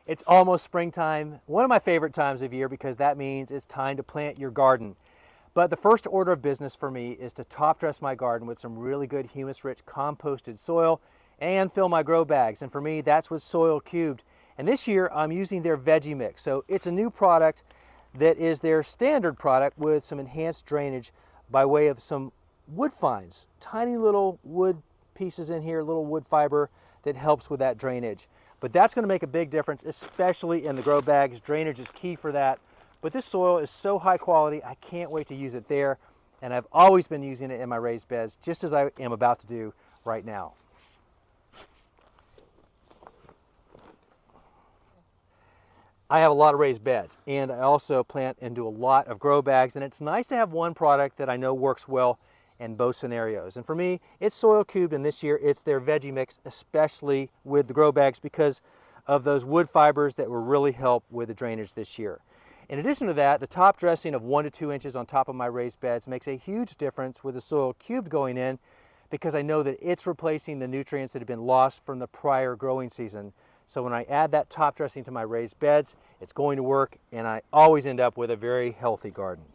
It's almost springtime, one of my favorite times of year because that means it's time to plant your garden. But the first order of business for me is to top dress my garden with some really good humus-rich composted soil and fill my grow bags. And for me, that's with Soil Cubed. And this year I'm using their Veggie mix. So it's a new product that is their standard product with some enhanced drainage by way of some wood fines, tiny little wood pieces in here, little wood fiber that helps with that drainage. But that's going to make a big difference, especially in the grow bags. Drainage is key for that. But this soil is so high quality, I can't wait to use it there. And I've always been using it in my raised beds, just as I am about to do right now. I have a lot of raised beds, and I also plant into a lot of grow bags, and it's nice to have one product that I know works well in both scenarios. And for me, it's Soil Cubed, and this year it's their Veggie mix, especially with the grow bags because of those wood fibers that will really help with the drainage this year. In addition to that, the top dressing of 1 to 2 inches on top of my raised beds makes a huge difference with the Soil Cubed going in because I know that it's replacing the nutrients that have been lost from the prior growing season. So when I add that top dressing to my raised beds, it's going to work, and I always end up with a very healthy garden.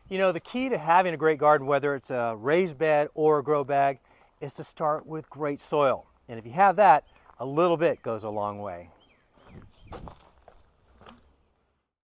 You know, the key to having a great garden, whether it's a raised bed or a grow bag, is to start with great soil. And if you have that, a little bit goes a long way.